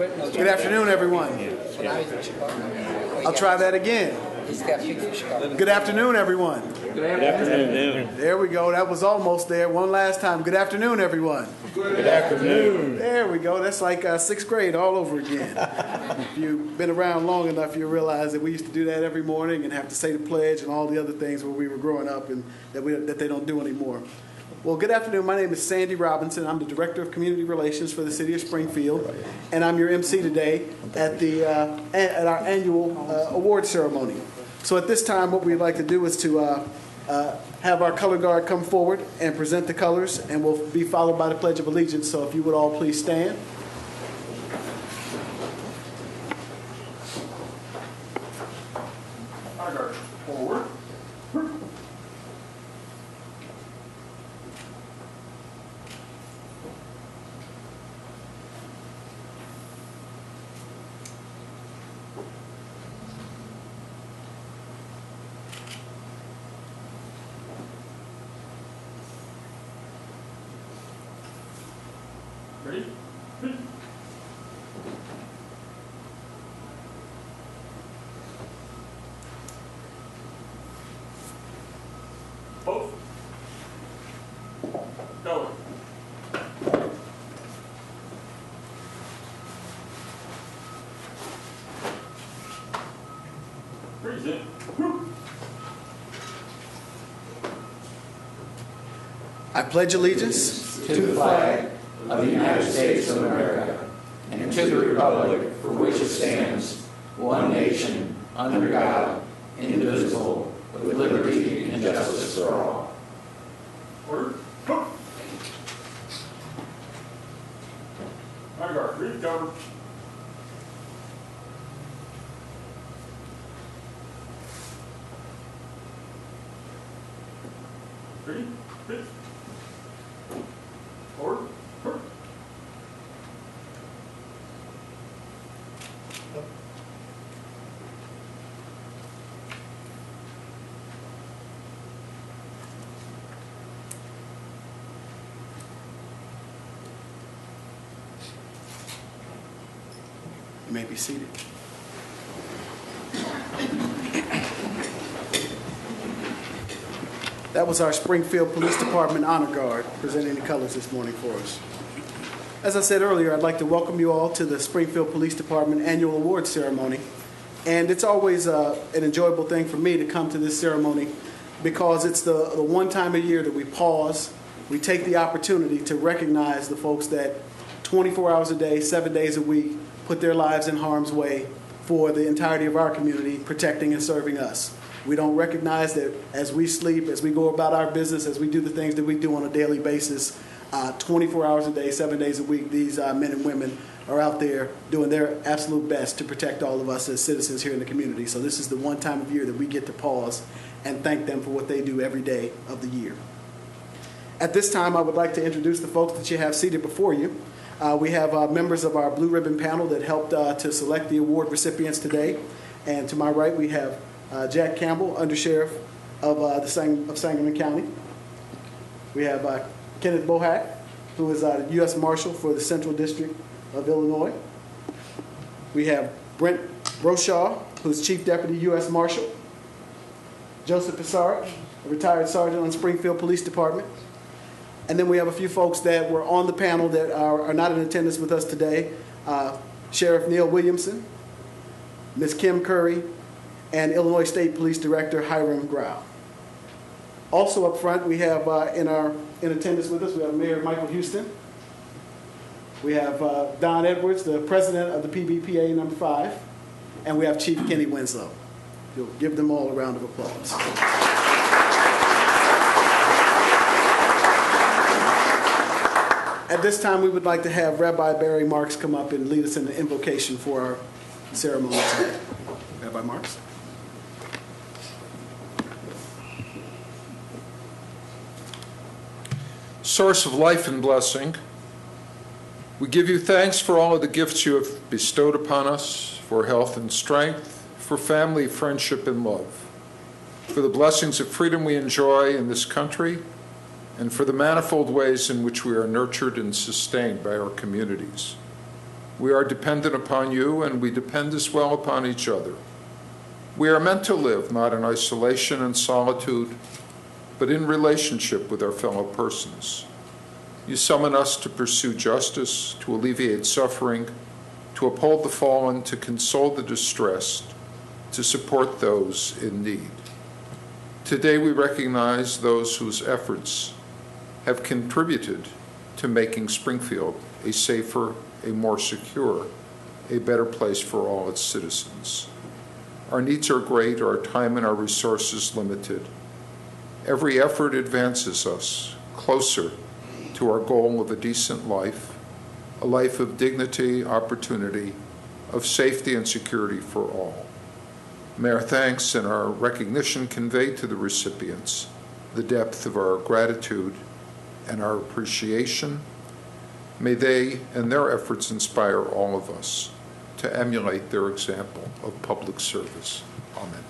Good afternoon, everyone. I'll try that again. Good afternoon, everyone. Good afternoon. There we go. That was almost there. One last time. Good afternoon, everyone. Good afternoon. There we go. That's like sixth grade all over again. If you've been around long enough, you'll realize that we used to do that every morning and have to say the pledge and all the other things when we were growing up and that they don't do anymore. Well, good afternoon. My name is Sandy Robinson. I'm the Director of Community Relations for the City of Springfield, and I'm your MC today at our annual award ceremony. So at this time, what we'd like to do is to have our color guard come forward and present the colors, and we'll be followed by the Pledge of Allegiance. So if you would all please stand. Color guard forward. Ready? Both. Go. Freeze it. I pledge allegiance to the flag of the United States of America and to the republic for which it stands, one nation, under God, indivisible, with liberty and justice for all. Order. Honor guard, read cover. Ready? Ready? Order. You may be seated. That was our Springfield Police Department Honor Guard presenting the colors this morning for us. As I said earlier, I'd like to welcome you all to the Springfield Police Department Annual Awards Ceremony. And it's always an enjoyable thing for me to come to this ceremony because it's the one time a year that we pause, we take the opportunity to recognize the folks that 24 hours a day, 7 days a week, put their lives in harm's way for the entirety of our community, protecting and serving us. We don't recognize that as we sleep, as we go about our business, as we do the things that we do on a daily basis, 24 hours a day, 7 days a week, these men and women are out there doing their absolute best to protect all of us as citizens here in the community. So this is the one time of year that we get to pause and thank them for what they do every day of the year. At this time, I would like to introduce the folks that you have seated before you. We have members of our Blue Ribbon panel that helped to select the award recipients today. And to my right, we have Jack Campbell, Undersheriff of Sangamon County. We have Kenneth Bohack, who is U.S. Marshal for the Central District of Illinois. We have Brent Broshaw, who's Chief Deputy U.S. Marshal. Joseph Pissarich, a retired sergeant on Springfield Police Department. And then we have a few folks that were on the panel that are not in attendance with us today. Sheriff Neil Williamson, Ms. Kim Curry, and Illinois State Police Director Hiram Grau. Also up front, we have in attendance with us, we have Mayor Michael Houston. We have Don Edwards, the president of the PBPA number 5. And we have Chief Kenny Winslow. You'll give them all a round of applause. At this time, we would like to have Rabbi Barry Marks come up and lead us in the invocation for our ceremony today. Rabbi Marks. Source of life and blessing, we give you thanks for all of the gifts you have bestowed upon us, for health and strength, for family, friendship, and love, for the blessings of freedom we enjoy in this country, and for the manifold ways in which we are nurtured and sustained by our communities. We are dependent upon you, and we depend as well upon each other. We are meant to live not in isolation and solitude, but in relationship with our fellow persons. You summon us to pursue justice, to alleviate suffering, to uphold the fallen, to console the distressed, to support those in need. Today we recognize those whose efforts have contributed to making Springfield a safer, a more secure, a better place for all its citizens. Our needs are great, our time and our resources limited. Every effort advances us closer to our goal of a decent life, a life of dignity, opportunity, of safety and security for all. May our thanks and our recognition convey to the recipients the depth of our gratitude and our appreciation. May they and their efforts inspire all of us to emulate their example of public service. Amen.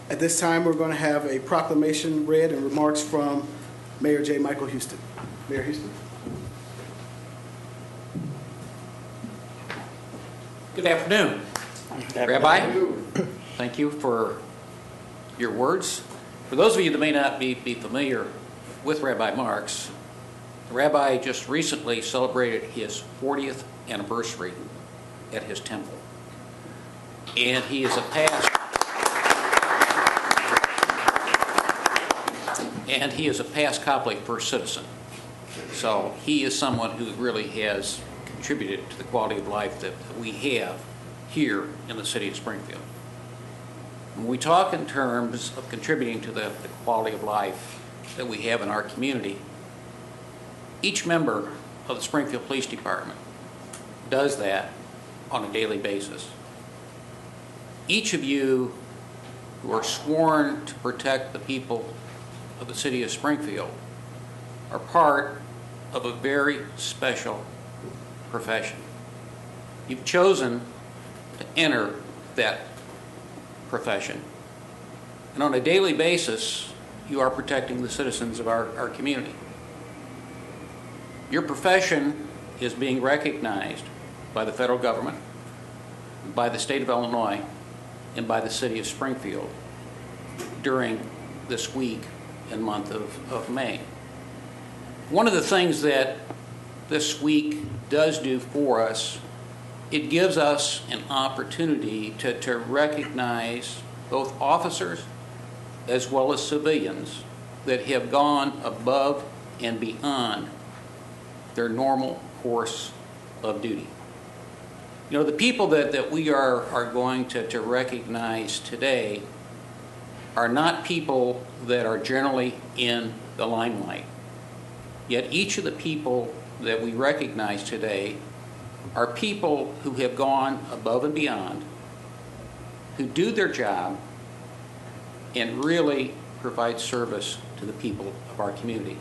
At this time, we're going to have a proclamation read and remarks from Mayor J. Michael Houston. Mayor Houston. Good afternoon. Rabbi, thank you for your words. For those of you that may not be familiar with Rabbi Marks, the Rabbi just recently celebrated his 40th anniversary at his temple. And he is a past Catholic First Citizen. So he is someone who really has contributed to the quality of life that we have here in the city of Springfield. When we talk in terms of contributing to the quality of life that we have in our community, each member of the Springfield Police Department does that on a daily basis. Each of you who are sworn to protect the people of the city of Springfield are part of a very special profession. You've chosen to enter that profession, and on a daily basis you are protecting the citizens of our community. Your profession is being recognized by the federal government, by the state of Illinois, and by the city of Springfield during this week and month of May. One of the things that this week does do for us, it gives us an opportunity to recognize both officers as well as civilians that have gone above and beyond their normal course of duty. You know, the people that we are going to recognize today are not people that are generally in the limelight. Yet each of the people that we recognize today are people who have gone above and beyond, who do their job and really provide service to the people of our community.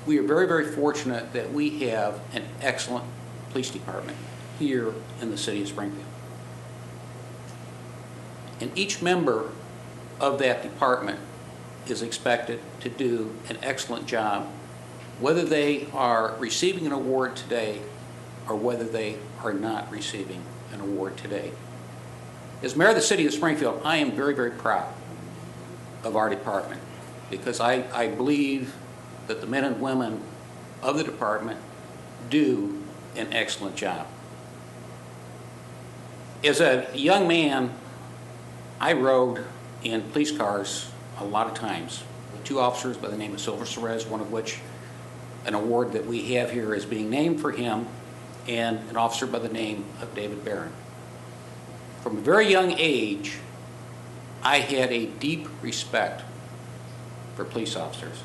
We are very, very fortunate that we have an excellent police department here in the city of Springfield. And each member of that department is expected to do an excellent job, whether they are receiving an award today or whether they are not receiving an award today. As mayor of the city of Springfield, I am very, very proud of our department because I believe that the men and women of the department do an excellent job. As a young man, I rode in police cars a lot of times with two officers by the name of Silver Cerez, one of which an award that we have here is being named for him, and an officer by the name of David Barron. From a very young age, I had a deep respect for police officers.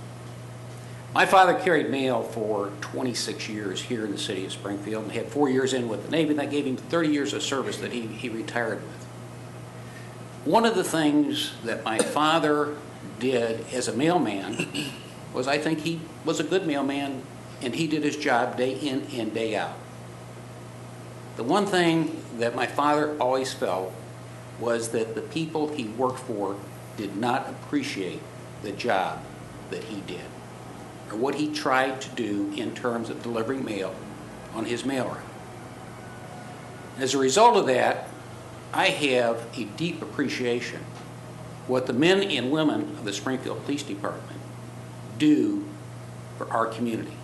My father carried mail for 26 years here in the city of Springfield and had 4 years in with the Navy, and that gave him 30 years of service that he retired with. One of the things that my father did as a mailman was, I think he was a good mailman, and he did his job day in and day out. The one thing that my father always felt was that the people he worked for did not appreciate the job that he did, or what he tried to do in terms of delivering mail on his mail route. As a result of that, I have a deep appreciation what the men and women of the Springfield Police Department do for our community.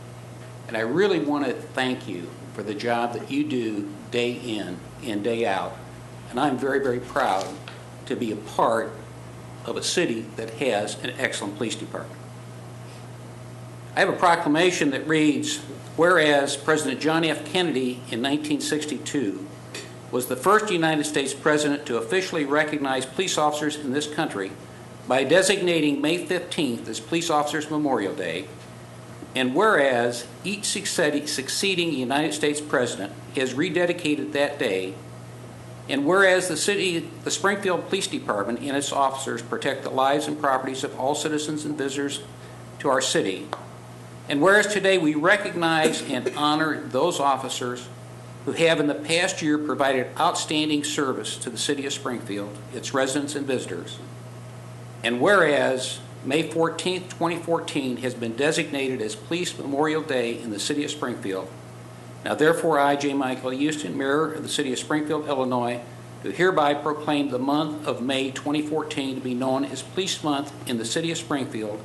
And I really want to thank you for the job that you do day in and day out. And I'm very, very proud to be a part of a city that has an excellent police department. I have a proclamation that reads, whereas President John F. Kennedy in 1962 was the first United States president to officially recognize police officers in this country by designating May 15th as Police Officers Memorial Day, and whereas each succeeding United States president has rededicated that day, and whereas the Springfield Police Department and its officers protect the lives and properties of all citizens and visitors to our city, and whereas today we recognize and honor those officers who have in the past year provided outstanding service to the city of Springfield, its residents and visitors, and whereas May 14th, 2014 has been designated as Police Memorial Day in the city of Springfield. Now therefore I, J. Michael Houston, Mayor of the city of Springfield, Illinois, do hereby proclaim the month of May 2014 to be known as Police Month in the city of Springfield,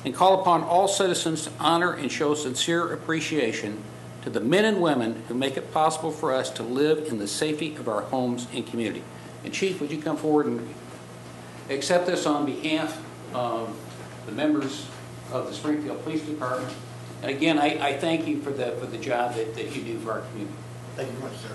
and call upon all citizens to honor and show sincere appreciation to the men and women who make it possible for us to live in the safety of our homes and community. And Chief, would you come forward and accept this on behalf of the members of the Springfield Police Department? And again, I thank you for the job that you do for our community. Thank you very much, sir.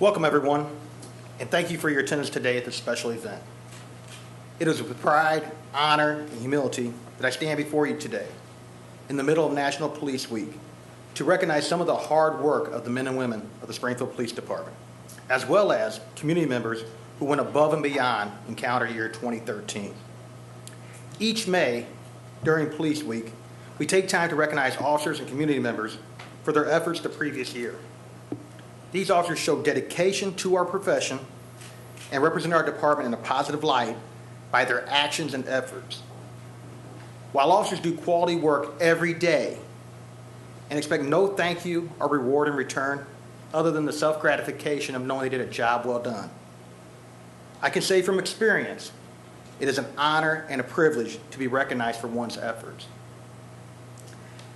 Welcome, everyone, and thank you for your attendance today at this special event. It is with pride, honor, and humility that I stand before you today, in the middle of National Police Week, to recognize some of the hard work of the men and women of the Springfield Police Department, as well as community members who went above and beyond in calendar year 2013. Each May, during Police Week, we take time to recognize officers and community members for their efforts the previous year. These officers show dedication to our profession and represent our department in a positive light by their actions and efforts. While officers do quality work every day and expect no thank you or reward in return other than the self-gratification of knowing they did a job well done, I can say from experience, it is an honor and a privilege to be recognized for one's efforts.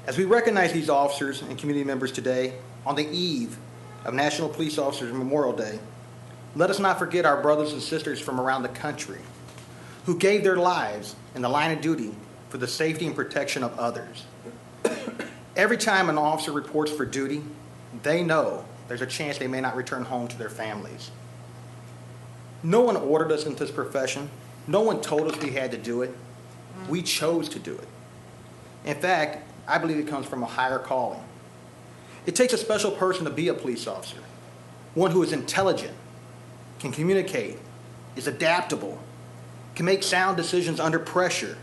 As we recognize these officers and community members today on the eve of National Police Officers Memorial Day, let us not forget our brothers and sisters from around the country who gave their lives in the line of duty for the safety and protection of others. Every time an officer reports for duty, they know there's a chance they may not return home to their families. No one ordered us into this profession. No one told us we had to do it. We chose to do it. In fact, I believe it comes from a higher calling. It takes a special person to be a police officer, one who is intelligent, can communicate, is adaptable, can make sound decisions under pressure,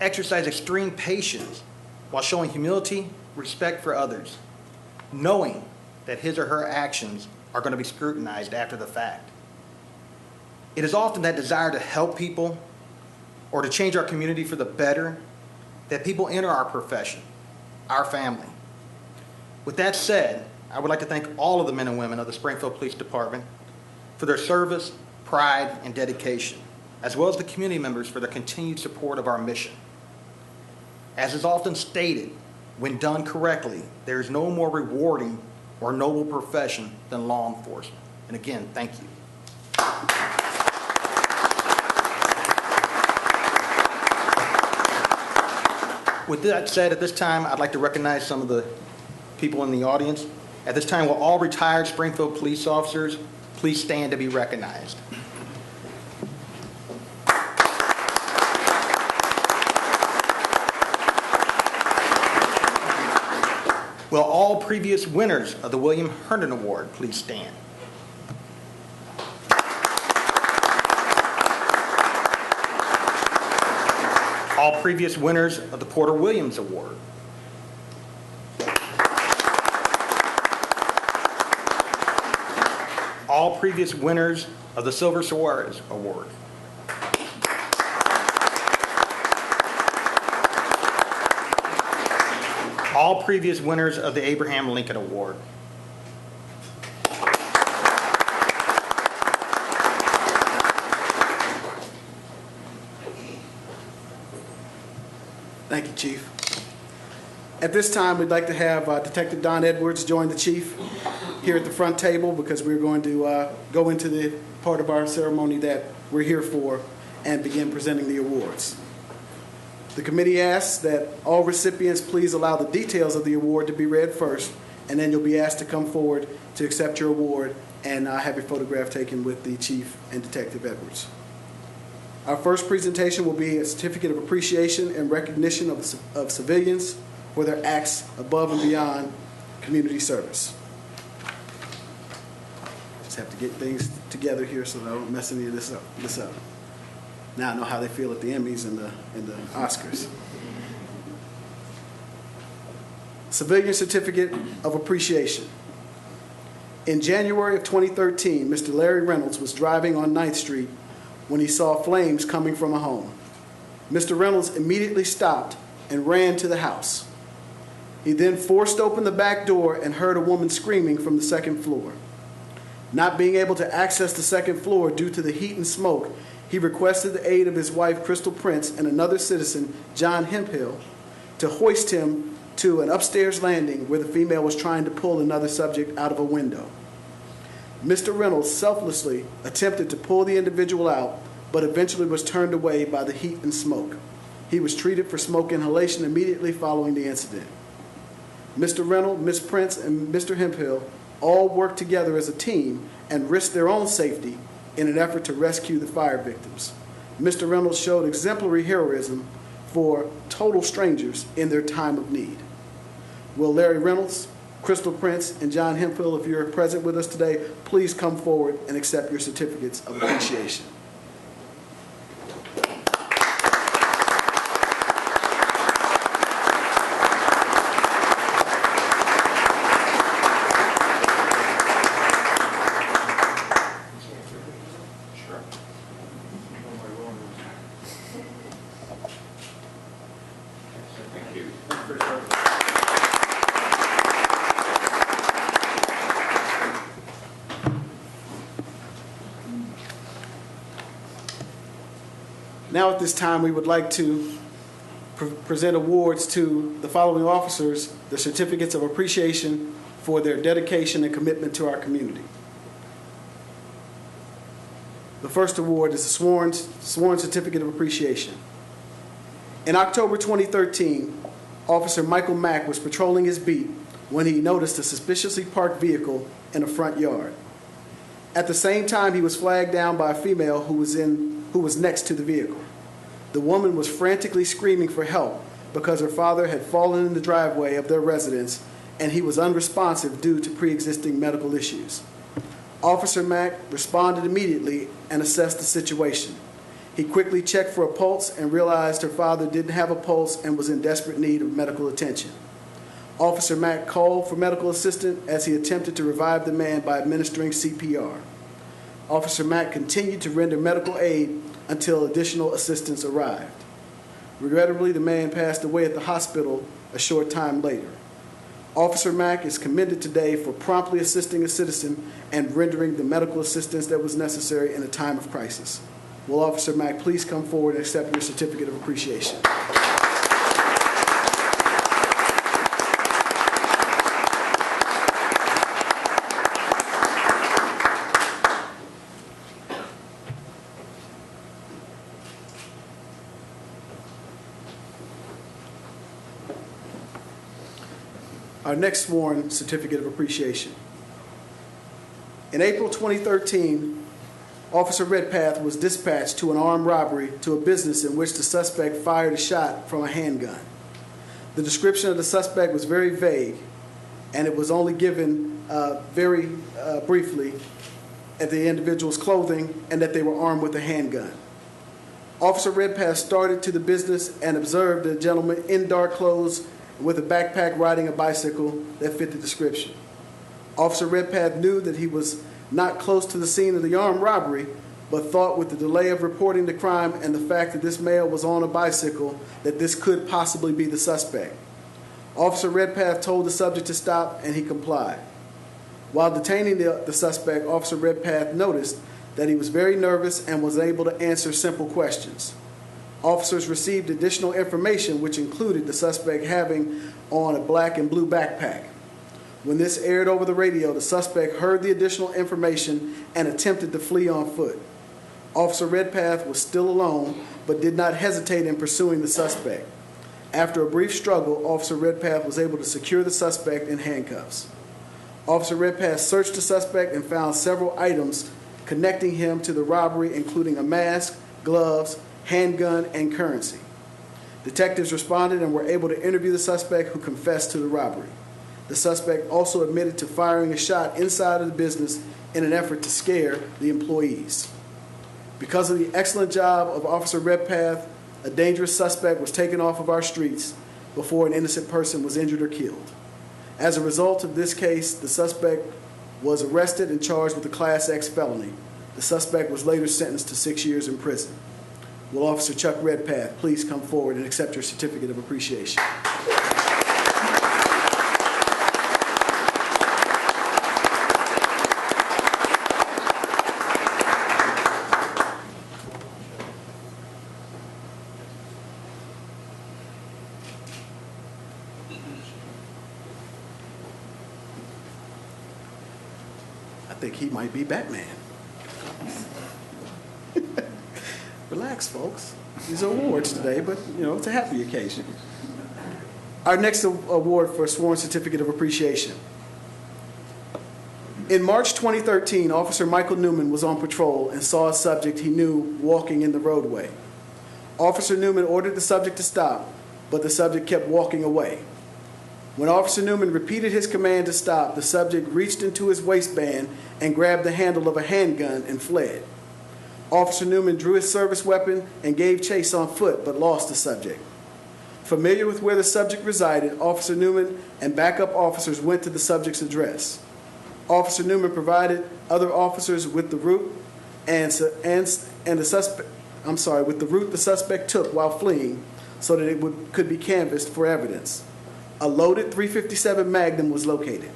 exercise extreme patience while showing humility, respect for others, knowing that his or her actions are going to be scrutinized after the fact. It is often that desire to help people or to change our community for the better that people enter our profession, our family. With that said, I would like to thank all of the men and women of the Springfield Police Department for their service, pride, and dedication, as well as the community members for their continued support of our mission. As is often stated, when done correctly, there is no more rewarding or noble profession than law enforcement. And again, thank you. With that said, at this time, I'd like to recognize some of the people in the audience. At this time, will all retired Springfield police officers please stand to be recognized? Will all previous winners of the William Herndon Award please stand? All previous winners of the Porter Williams Award. All previous winners of the Silver Suarez Award. All previous winners of the Abraham Lincoln Award. Thank you, Chief. At this time, we'd like to have Detective Don Edwards join the Chief here at the front table because we're going to go into the part of our ceremony that we're here for and begin presenting the awards. The committee asks that all recipients please allow the details of the award to be read first, and then you'll be asked to come forward to accept your award and have your photograph taken with the Chief and Detective Edwards. Our first presentation will be a certificate of appreciation and recognition of civilians for their acts above and beyond community service. Just have to get things together here so that I don't mess any of this up. Now I know how they feel at the Emmys and the Oscars. Civilian Certificate of Appreciation. In January of 2013, Mr. Larry Reynolds was driving on 9th Street when he saw flames coming from a home. Mr. Reynolds immediately stopped and ran to the house. He then forced open the back door and heard a woman screaming from the second floor. Not being able to access the second floor due to the heat and smoke, he requested the aid of his wife, Crystal Prince, and another citizen, John Hemphill, to hoist him to an upstairs landing where the female was trying to pull another subject out of a window. Mr. Reynolds selflessly attempted to pull the individual out, but eventually was turned away by the heat and smoke. He was treated for smoke inhalation immediately following the incident. Mr. Reynolds, Ms. Prince, and Mr. Hemphill all worked together as a team and risked their own safety in an effort to rescue the fire victims. Mr. Reynolds showed exemplary heroism for total strangers in their time of need. Will Larry Reynolds, Crystal Prince, and John Hemphill, if you're present with us today, please come forward and accept your certificates of appreciation. Now at this time, we would like to present awards to the following officers, the certificates of appreciation for their dedication and commitment to our community. The first award is a sworn certificate of appreciation. In October 2013, Officer Michael Mack was patrolling his beat when he noticed a suspiciously parked vehicle in a front yard. At the same time, he was flagged down by a female who was next to the vehicle. The woman was frantically screaming for help because her father had fallen in the driveway of their residence and he was unresponsive due to pre-existing medical issues. Officer Mack responded immediately and assessed the situation. He quickly checked for a pulse and realized her father didn't have a pulse and was in desperate need of medical attention. Officer Mack called for medical assistance as he attempted to revive the man by administering CPR. Officer Mack continued to render medical aid until additional assistance arrived. Regrettably, the man passed away at the hospital a short time later. Officer Mack is commended today for promptly assisting a citizen and rendering the medical assistance that was necessary in a time of crisis. Will Officer Mack please come forward and accept your certificate of appreciation? Our next sworn certificate of appreciation. In April 2013, Officer Redpath was dispatched to an armed robbery to a business in which the suspect fired a shot from a handgun. The description of the suspect was very vague, and it was only given very briefly at the individual's clothing and that they were armed with a handgun. Officer Redpath started to the business and observed a gentleman in dark clothes with a backpack riding a bicycle that fit the description. Officer Redpath knew that he was not close to the scene of the armed robbery, but thought with the delay of reporting the crime and the fact that this male was on a bicycle that this could possibly be the suspect. Officer Redpath told the subject to stop, and he complied. While detaining the suspect, Officer Redpath noticed that he was very nervous and was able to answer simple questions. Officers received additional information, which included the suspect having on a black and blue backpack. When this aired over the radio, the suspect heard the additional information and attempted to flee on foot. Officer Redpath was still alone, but did not hesitate in pursuing the suspect. After a brief struggle, Officer Redpath was able to secure the suspect in handcuffs. Officer Redpath searched the suspect and found several items connecting him to the robbery, including a mask, gloves, handgun, and currency. Detectives responded and were able to interview the suspect, who confessed to the robbery. The suspect also admitted to firing a shot inside of the business in an effort to scare the employees. Because of the excellent job of Officer Redpath, a dangerous suspect was taken off of our streets before an innocent person was injured or killed. As a result of this case, the suspect was arrested and charged with a Class X felony. The suspect was later sentenced to 6 years in prison. Will Officer Chuck Redpath please come forward and accept your certificate of appreciation? I think he might be Batman. Relax, folks. These are awards today, but, it's a happy occasion. Our next award for Sworn Certificate of Appreciation. In March 2013, Officer Michael Newman was on patrol and saw a subject he knew walking in the roadway. Officer Newman ordered the subject to stop, but the subject kept walking away. When Officer Newman repeated his command to stop, the subject reached into his waistband and grabbed the handle of a handgun and fled. Officer Newman drew his service weapon and gave chase on foot, but lost the subject. Familiar with where the subject resided, Officer Newman and backup officers went to the subject's address. Officer Newman provided other officers with the route the suspect took while fleeing, so that it could be canvassed for evidence. A loaded .357 Magnum was located.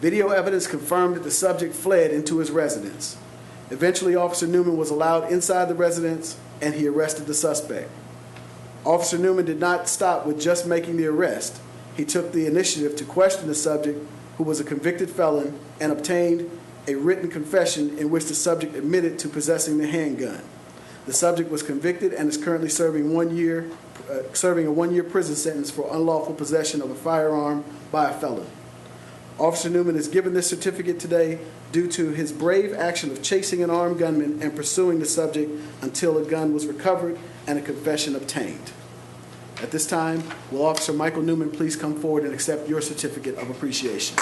Video evidence confirmed that the subject fled into his residence. Eventually, Officer Newman was allowed inside the residence, and he arrested the suspect. Officer Newman did not stop with just making the arrest. He took the initiative to question the subject, who was a convicted felon, and obtained a written confession in which the subject admitted to possessing the handgun. The subject was convicted and is currently serving a 1-year prison sentence for unlawful possession of a firearm by a felon. Officer Newman is given this certificate today due to his brave action of chasing an armed gunman and pursuing the subject until a gun was recovered and a confession obtained. At this time, will Officer Michael Newman please come forward and accept your certificate of appreciation?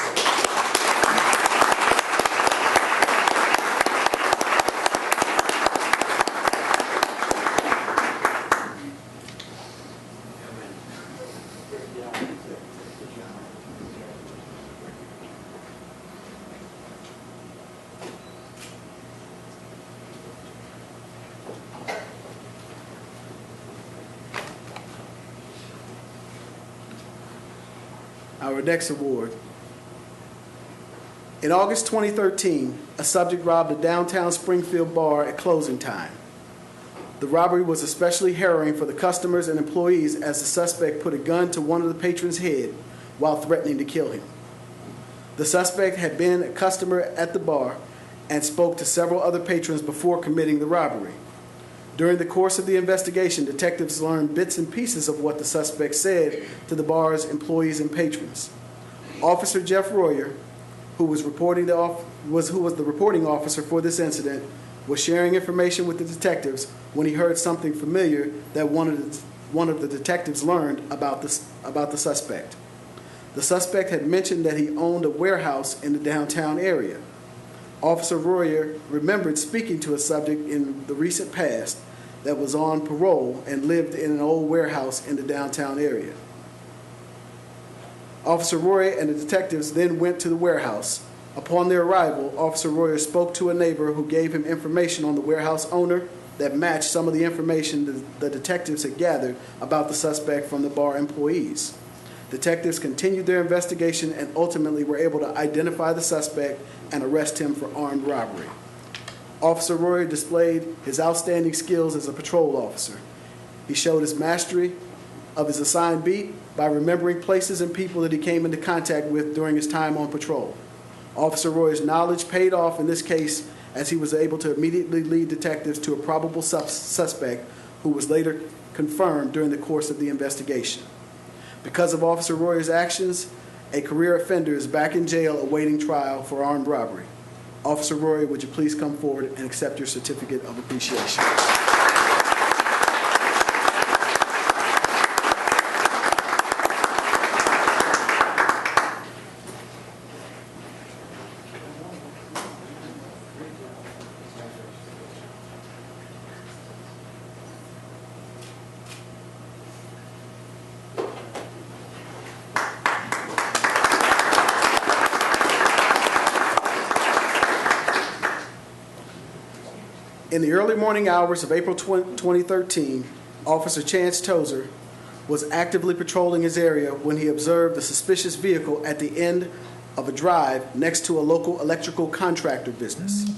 Our next award. In August 2013, a subject robbed a downtown Springfield bar at closing time. The robbery was especially harrowing for the customers and employees, as the suspect put a gun to one of the patrons' head while threatening to kill him. The suspect had been a customer at the bar and spoke to several other patrons before committing the robbery. During the course of the investigation, detectives learned bits and pieces of what the suspect said to the bar's employees and patrons. Officer Jeff Royer, who was the reporting officer for this incident, was sharing information with the detectives when he heard something familiar that one of the detectives learned about the suspect. The suspect had mentioned that he owned a warehouse in the downtown area. Officer Royer remembered speaking to a subject in the recent past that was on parole and lived in an old warehouse in the downtown area. Officer Royer and the detectives then went to the warehouse. Upon their arrival, Officer Royer spoke to a neighbor who gave him information on the warehouse owner that matched some of the information the detectives had gathered about the suspect from the bar employees. Detectives continued their investigation and ultimately were able to identify the suspect and arrest him for armed robbery. Officer Royer displayed his outstanding skills as a patrol officer. He showed his mastery of his assigned beat by remembering places and people that he came into contact with during his time on patrol. Officer Royer's knowledge paid off in this case as he was able to immediately lead detectives to a probable suspect who was later confirmed during the course of the investigation. Because of Officer Royer's actions, a career offender is back in jail awaiting trial for armed robbery. Officer Royer, would you please come forward and accept your certificate of appreciation? In the early morning hours of April 2013, Officer Chance Tozer was actively patrolling his area when he observed a suspicious vehicle at the end of a drive next to a local electrical contractor business.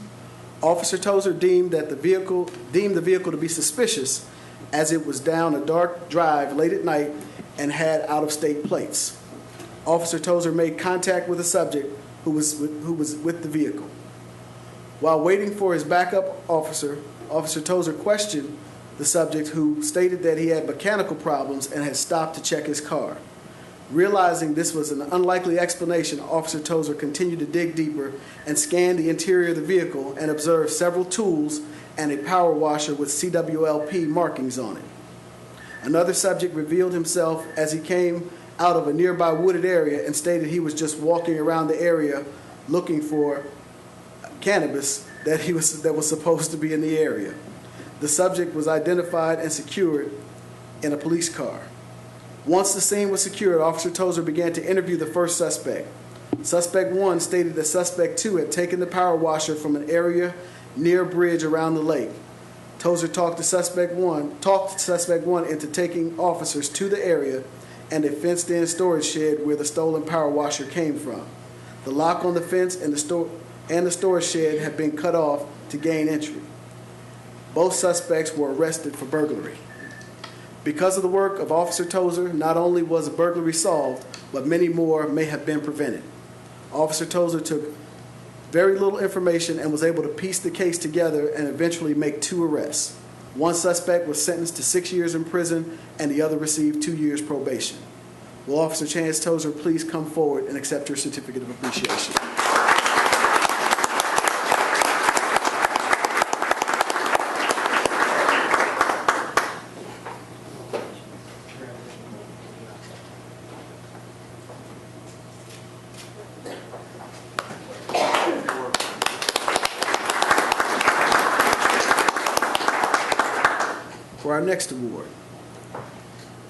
Officer Tozer deemed the vehicle to be suspicious as it was down a dark drive late at night and had out-of-state plates. Officer Tozer made contact with the subject who was with the vehicle. While waiting for his backup officer, Officer Tozer questioned the subject, who stated that he had mechanical problems and had stopped to check his car. Realizing this was an unlikely explanation, Officer Tozer continued to dig deeper and scanned the interior of the vehicle and observed several tools and a power washer with CWLP markings on it. Another subject revealed himself as he came out of a nearby wooded area and stated he was just walking around the area looking for cannabis that was supposed to be in the area. The subject was identified and secured in a police car. Once the scene was secured, Officer Tozer began to interview the first suspect. Suspect 1 stated that Suspect 2 had taken the power washer from an area near a bridge around the lake. Tozer talked Suspect 1 into taking officers to the area and a fenced-in storage shed where the stolen power washer came from. The lock on the fence and the storage shed had been cut off to gain entry. Both suspects were arrested for burglary. Because of the work of Officer Tozer, not only was a burglary solved, but many more may have been prevented. Officer Tozer took very little information and was able to piece the case together and eventually make 2 arrests. One suspect was sentenced to 6 years in prison and the other received 2 years probation. Will Officer Chance Tozer please come forward and accept your certificate of appreciation? For our next award,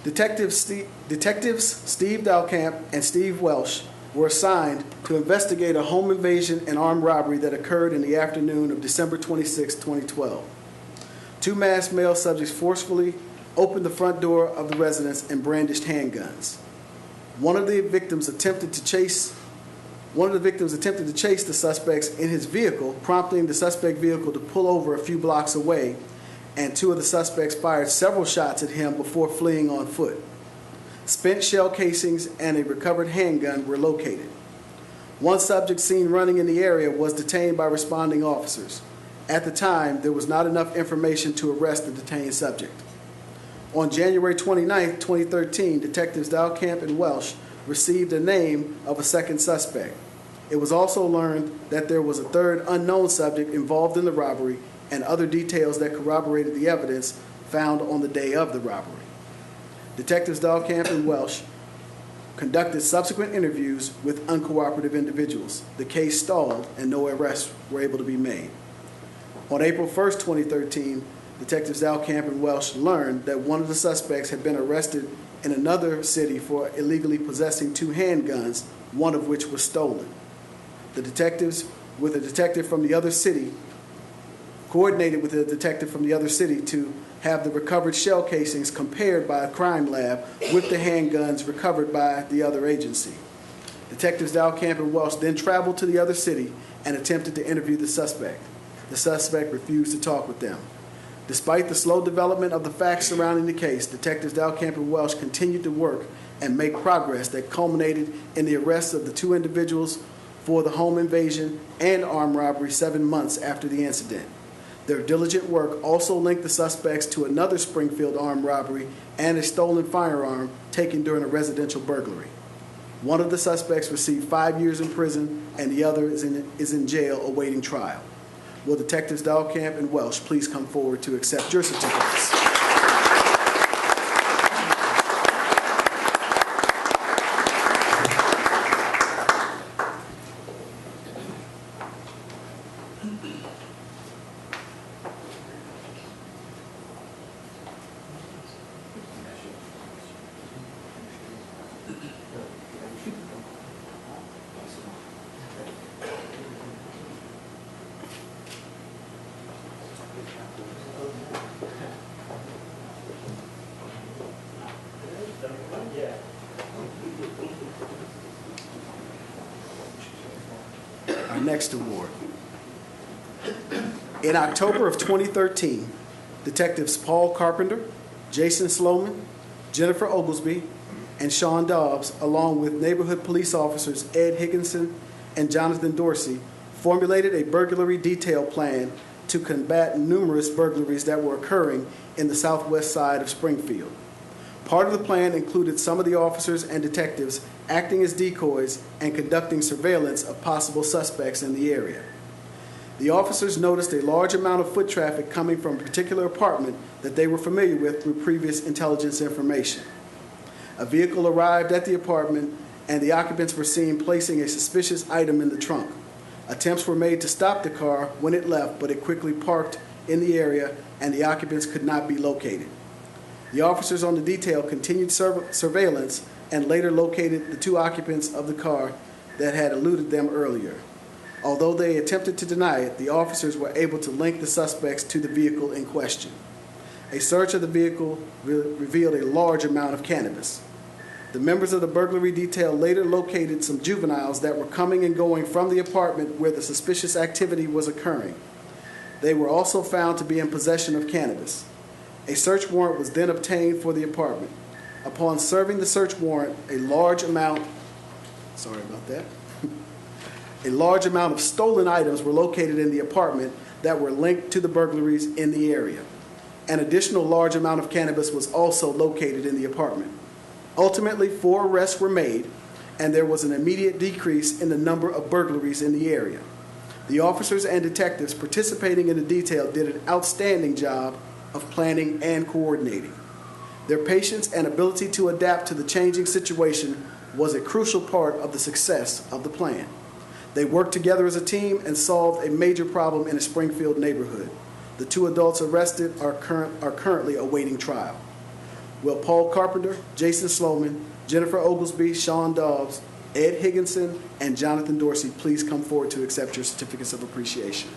Detectives Steve Dalcamp and Steve Welsh were assigned to investigate a home invasion and armed robbery that occurred in the afternoon of December 26, 2012. 2 masked male subjects forcefully opened the front door of the residence and brandished handguns. One of the victims attempted to chase the suspects in his vehicle, prompting the suspect vehicle to pull over a few blocks away, and 2 of the suspects fired several shots at him before fleeing on foot. Spent shell casings and a recovered handgun were located. One subject seen running in the area was detained by responding officers. At the time, there was not enough information to arrest the detained subject. On January 29, 2013, Detectives Dalcamp and Welsh received a name of a second suspect. It was also learned that there was a third unknown subject involved in the robbery and other details that corroborated the evidence found on the day of the robbery. Detectives Dalcamp and Welsh conducted subsequent interviews with uncooperative individuals. The case stalled and no arrests were able to be made. On April 1, 2013, Detectives Dalcamp and Welsh learned that one of the suspects had been arrested in another city for illegally possessing 2 handguns, one of which was stolen. The detectives, with a detective from the other city, coordinated with a detective from the other city to have the recovered shell casings compared by a crime lab with the handguns recovered by the other agency. Detectives Dalcamp and Welsh then traveled to the other city and attempted to interview the suspect. The suspect refused to talk with them. Despite the slow development of the facts surrounding the case, Detectives Dalcamp and Welsh continued to work and make progress that culminated in the arrest of the 2 individuals for the home invasion and armed robbery 7 months after the incident. Their diligent work also linked the suspects to another Springfield armed robbery and a stolen firearm taken during a residential burglary. One of the suspects received 5 years in prison and the other is in jail awaiting trial. Will Detectives Dalcamp and Welsh please come forward to accept your certificates? Our next award. In October of 2013, Detectives Paul Carpenter, Jason Sloman, Jennifer Oglesby, and Sean Dobbs, along with neighborhood police officers Ed Higginson and Jonathan Dorsey, formulated a burglary detail plan to combat numerous burglaries that were occurring in the southwest side of Springfield. Part of the plan included some of the officers and detectives acting as decoys and conducting surveillance of possible suspects in the area. The officers noticed a large amount of foot traffic coming from a particular apartment that they were familiar with through previous intelligence information. A vehicle arrived at the apartment and the occupants were seen placing a suspicious item in the trunk. Attempts were made to stop the car when it left, but it quickly parked in the area and the occupants could not be located. The officers on the detail continued surveillance and later located the 2 occupants of the car that had eluded them earlier. Although they attempted to deny it, the officers were able to link the suspects to the vehicle in question. A search of the vehicle revealed a large amount of cannabis. The members of the burglary detail later located some juveniles that were coming and going from the apartment where the suspicious activity was occurring. They were also found to be in possession of cannabis. A search warrant was then obtained for the apartment. Upon serving the search warrant, a large amount of stolen items were located in the apartment that were linked to the burglaries in the area. An additional large amount of cannabis was also located in the apartment. Ultimately, 4 arrests were made, and there was an immediate decrease in the number of burglaries in the area. The officers and detectives participating in the detail did an outstanding job of planning and coordinating. Their patience and ability to adapt to the changing situation was a crucial part of the success of the plan. They worked together as a team and solved a major problem in a Springfield neighborhood. The 2 adults arrested are currently awaiting trial. Will Paul Carpenter, Jason Sloman, Jennifer Oglesby, Sean Dobbs, Ed Higginson, and Jonathan Dorsey please come forward to accept your certificates of appreciation.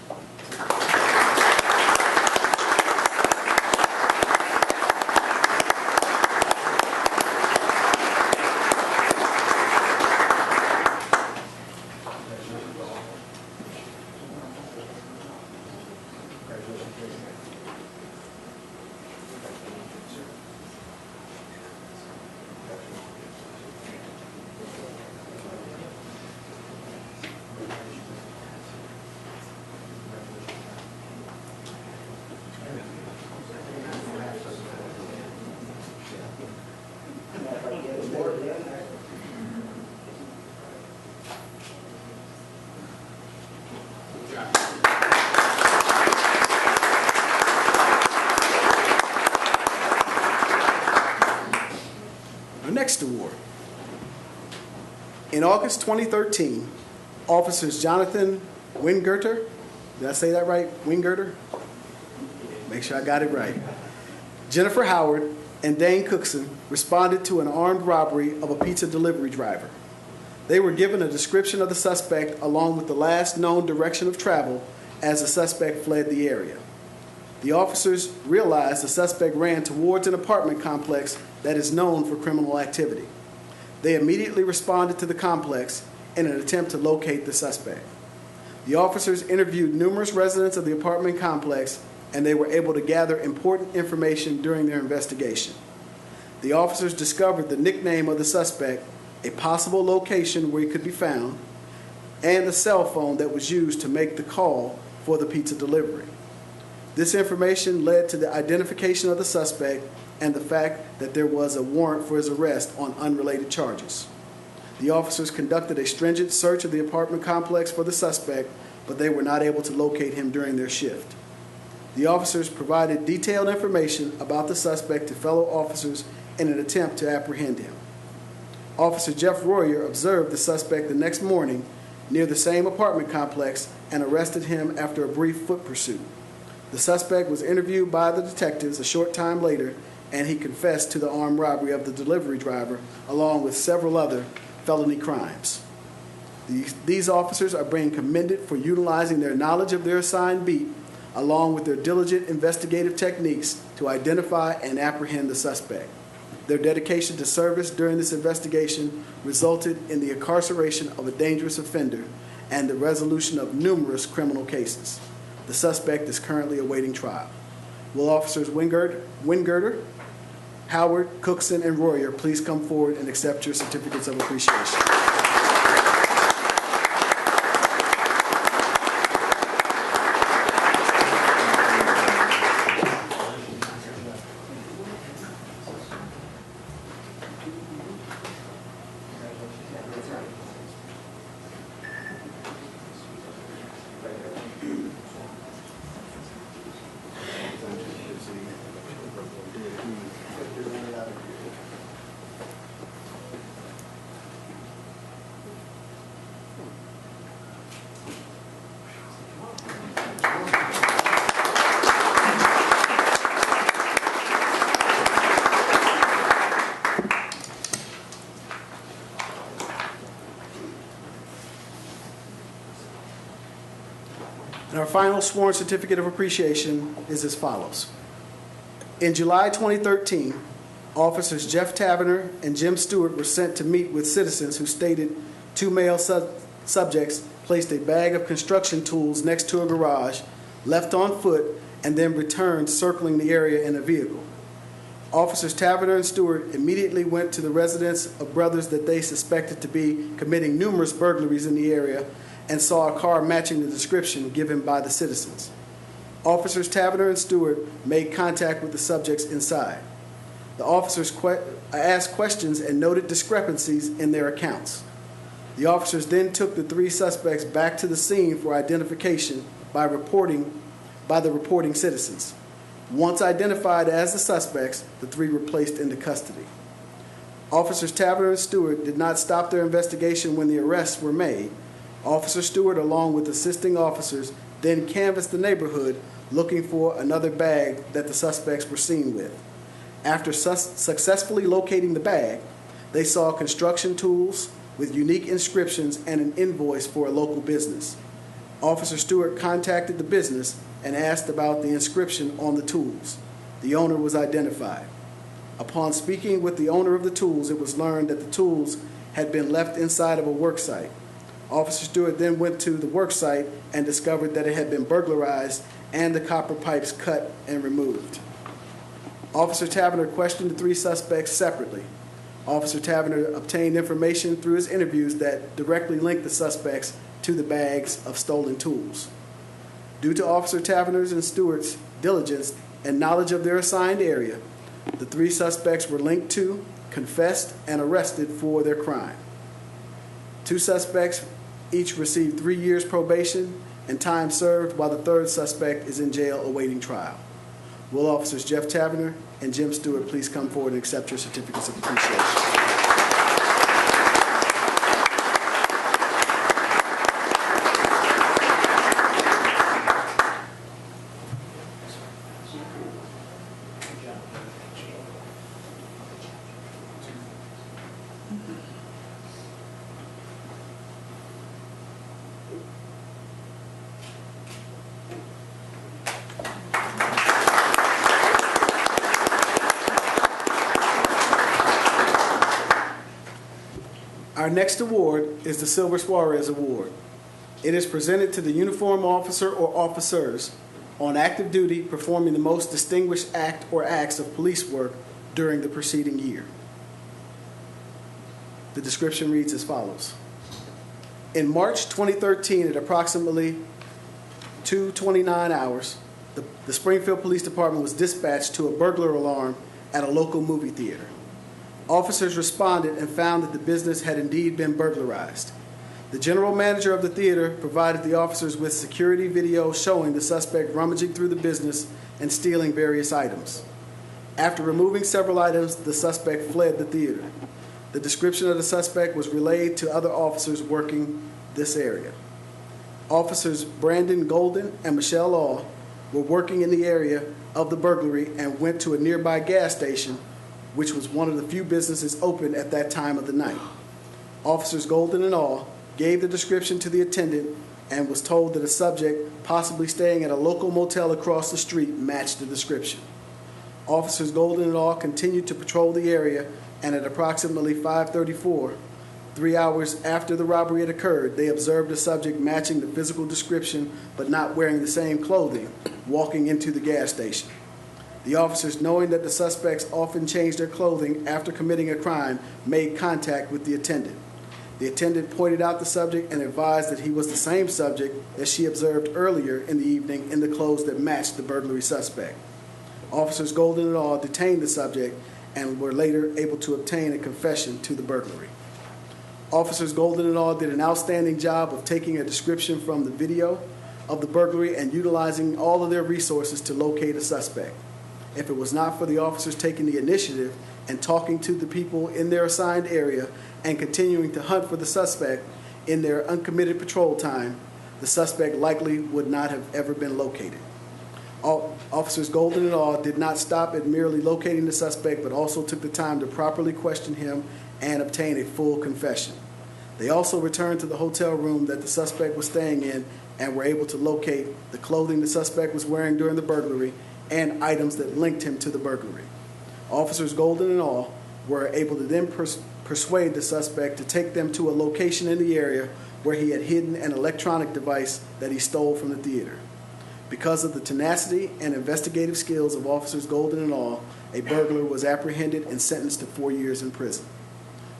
Our next award. In August 2013, officers Jonathan Wingerter, did I say that right? Wingerter? Make sure I got it right. Jennifer Howard and Dane Cookson responded to an armed robbery of a pizza delivery driver. They were given a description of the suspect along with the last known direction of travel as the suspect fled the area. The officers realized the suspect ran towards an apartment complex that is known for criminal activity. They immediately responded to the complex in an attempt to locate the suspect. The officers interviewed numerous residents of the apartment complex, and they were able to gather important information during their investigation. The officers discovered the nickname of the suspect, a possible location where he could be found, and the cell phone that was used to make the call for the pizza delivery. This information led to the identification of the suspect and the fact that there was a warrant for his arrest on unrelated charges. The officers conducted a stringent search of the apartment complex for the suspect, but they were not able to locate him during their shift. The officers provided detailed information about the suspect to fellow officers in an attempt to apprehend him. Officer Jeff Royer observed the suspect the next morning near the same apartment complex and arrested him after a brief foot pursuit. The suspect was interviewed by the detectives a short time later, and he confessed to the armed robbery of the delivery driver along with several other felony crimes. These officers are being commended for utilizing their knowledge of their assigned beat along with their diligent investigative techniques to identify and apprehend the suspect. Their dedication to service during this investigation resulted in the incarceration of a dangerous offender and the resolution of numerous criminal cases. The suspect is currently awaiting trial. Will Officers Wingirder, Howard, Cookson, and Royer please come forward and accept your certificates of appreciation. And our final sworn certificate of appreciation is as follows. In July 2013, officers Jeff Taverner and Jim Stewart were sent to meet with citizens who stated two male subjects placed a bag of construction tools next to a garage, left on foot, and then returned circling the area in a vehicle. Officers Taverner and Stewart immediately went to the residence of brothers that they suspected to be committing numerous burglaries in the area and saw a car matching the description given by the citizens. Officers Taverner and Stewart made contact with the subjects inside. The officers asked questions and noted discrepancies in their accounts. The officers then took the three suspects back to the scene for identification by the reporting citizens. Once identified as the suspects, the three were placed into custody. Officers Taverner and Stewart did not stop their investigation when the arrests were made. Officer Stewart, along with assisting officers, then canvassed the neighborhood looking for another bag that the suspects were seen with. After successfully locating the bag, they saw construction tools with unique inscriptions and an invoice for a local business. Officer Stewart contacted the business and asked about the inscription on the tools. The owner was identified. Upon speaking with the owner of the tools, it was learned that the tools had been left inside of a work site. Officer Stewart then went to the work site and discovered that it had been burglarized and the copper pipes cut and removed. Officer Taverner questioned the three suspects separately. Officer Taverner obtained information through his interviews that directly linked the suspects to the bags of stolen tools. Due to Officer Taverner's and Stewart's diligence and knowledge of their assigned area, the three suspects were linked to, confessed, and arrested for their crime. Two suspects each received 3 years probation and time served, while the third suspect is in jail awaiting trial. Will Officers Jeff Taverner and Jim Stewart please come forward and accept your certificates of appreciation. Our next award is the Silver Suarez Award. It is presented to the uniform officer or officers on active duty performing the most distinguished act or acts of police work during the preceding year. The description reads as follows. In March 2013, at approximately 2:29 hours, the Springfield Police Department was dispatched to a burglar alarm at a local movie theater. Officers responded and found that the business had indeed been burglarized. The general manager of the theater provided the officers with security video showing the suspect rummaging through the business and stealing various items. After removing several items, the suspect fled the theater. The description of the suspect was relayed to other officers working this area. Officers Brandon Golden and Michelle Law were working in the area of the burglary and went to a nearby gas station, which was one of the few businesses open at that time of the night. Officers Golden and Law gave the description to the attendant and was told that a subject, possibly staying at a local motel across the street, matched the description. Officers Golden and Law continued to patrol the area, and at approximately 5:34, 3 hours after the robbery had occurred, they observed a subject matching the physical description but not wearing the same clothing, walking into the gas station. The officers, knowing that the suspects often changed their clothing after committing a crime, made contact with the attendant. The attendant pointed out the subject and advised that he was the same subject that she observed earlier in the evening in the clothes that matched the burglary suspect. Officers Golden and Law detained the subject and were later able to obtain a confession to the burglary. Officers Golden and Law did an outstanding job of taking a description from the video of the burglary and utilizing all of their resources to locate a suspect. If it was not for the officers taking the initiative and talking to the people in their assigned area and continuing to hunt for the suspect in their uncommitted patrol time, the suspect likely would not have ever been located. Officers Golden and Law did not stop at merely locating the suspect, but also took the time to properly question him and obtain a full confession. They also returned to the hotel room that the suspect was staying in and were able to locate the clothing the suspect was wearing during the burglary and items that linked him to the burglary. Officers Golden and Law were able to then persuade the suspect to take them to a location in the area where he had hidden an electronic device that he stole from the theater. Because of the tenacity and investigative skills of Officers Golden and Law, a burglar was apprehended and sentenced to 4 years in prison.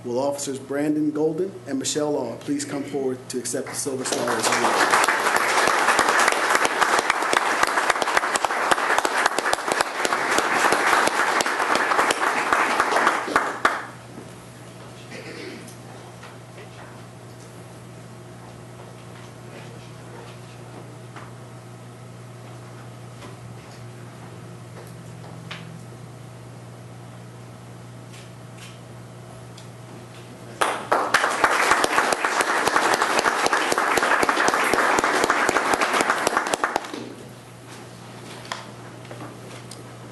Will Officers Brandon Golden and Michelle Law please come forward to accept the Silver Suarez Award?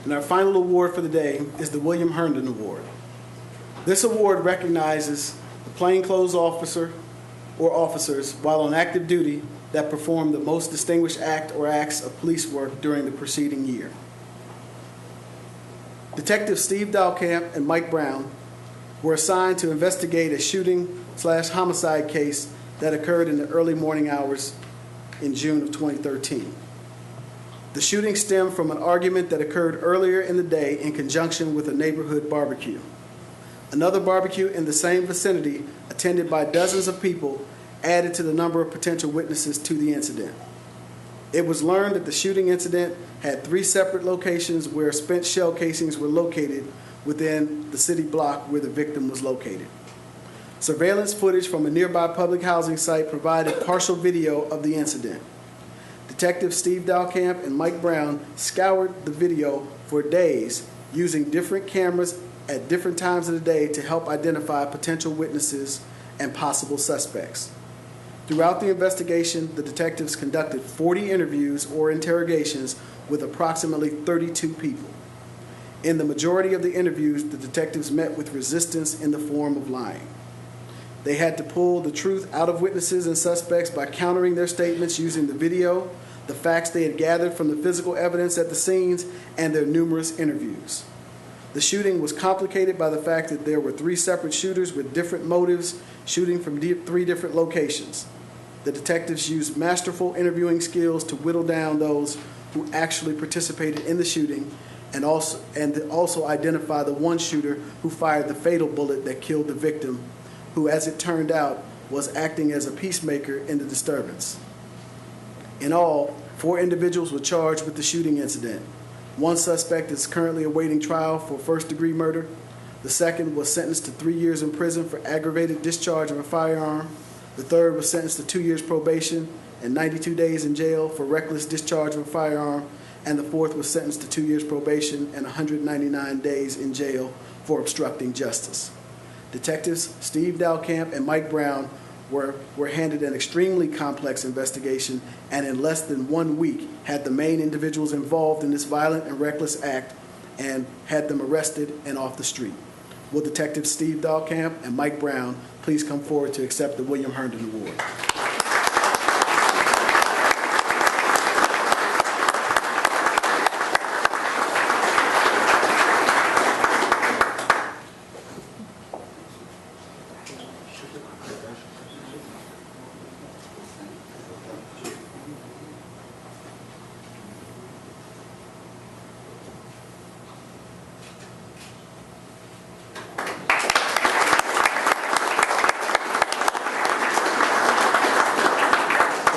And our final award for the day is the William Herndon Award. This award recognizes the plainclothes officer or officers while on active duty that performed the most distinguished act or acts of police work during the preceding year. Detectives Steve Dalkamp and Mike Brown were assigned to investigate a shooting/homicide case that occurred in the early morning hours in June of 2013. The shooting stemmed from an argument that occurred earlier in the day in conjunction with a neighborhood barbecue. Another barbecue in the same vicinity, attended by dozens of people, added to the number of potential witnesses to the incident. It was learned that the shooting incident had 3 separate locations where spent shell casings were located within the city block where the victim was located. Surveillance footage from a nearby public housing site provided partial video of the incident. Detectives Steve Dalkamp and Mike Brown scoured the video for days using different cameras at different times of the day to help identify potential witnesses and possible suspects. Throughout the investigation, the detectives conducted 40 interviews or interrogations with approximately 32 people. In the majority of the interviews, the detectives met with resistance in the form of lying. They had to pull the truth out of witnesses and suspects by countering their statements using the video, the facts they had gathered from the physical evidence at the scenes, and their numerous interviews. The shooting was complicated by the fact that there were 3 separate shooters with different motives shooting from 3 different locations. The detectives used masterful interviewing skills to whittle down those who actually participated in the shooting and also identify the one shooter who fired the fatal bullet that killed the victim, who, as it turned out, was acting as a peacemaker in the disturbance. In all, 4 individuals were charged with the shooting incident. One suspect is currently awaiting trial for first-degree murder. The second was sentenced to 3 years in prison for aggravated discharge of a firearm. The third was sentenced to 2 years probation and 92 days in jail for reckless discharge of a firearm. And the fourth was sentenced to 2 years probation and 199 days in jail for obstructing justice. Detectives Steve Dalkamp and Mike Brown were handed an extremely complex investigation, and in less than 1 week had the main individuals involved in this violent and reckless act and had them arrested and off the street. Will Detectives Steve Dalkamp and Mike Brown please come forward to accept the William Herndon Award?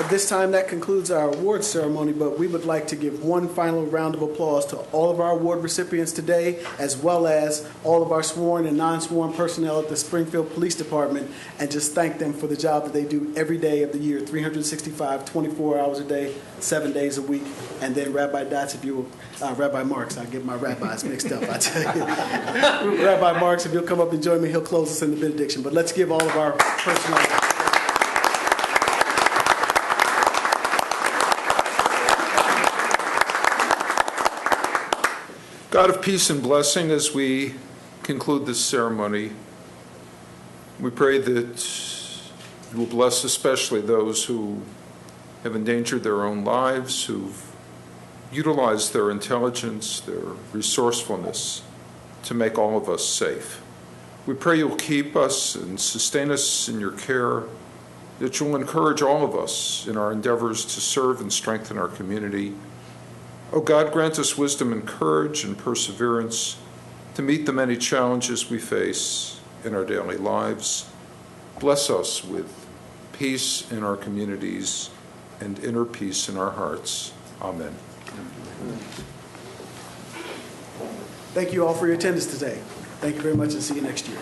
At this time, that concludes our awards ceremony, but we would like to give one final round of applause to all of our award recipients today, as well as all of our sworn and non-sworn personnel at the Springfield Police Department, and just thank them for the job that they do every day of the year, 365, 24 hours a day, 7 days a week. And then Rabbi Dotz, if you will, Rabbi Marks, I get my rabbis mixed up, I tell you. Rabbi Marks, if you'll come up and join me, he'll close us in the benediction. But let's give all of our personnel. God of peace and blessing, as we conclude this ceremony, we pray that you will bless especially those who have endangered their own lives, who've utilized their intelligence, their resourcefulness to make all of us safe. We pray you'll keep us and sustain us in your care, that you'll encourage all of us in our endeavors to serve and strengthen our community. Oh God, grant us wisdom and courage and perseverance to meet the many challenges we face in our daily lives. Bless us with peace in our communities and inner peace in our hearts. Amen. Thank you all for your attendance today. Thank you very much, and see you next year.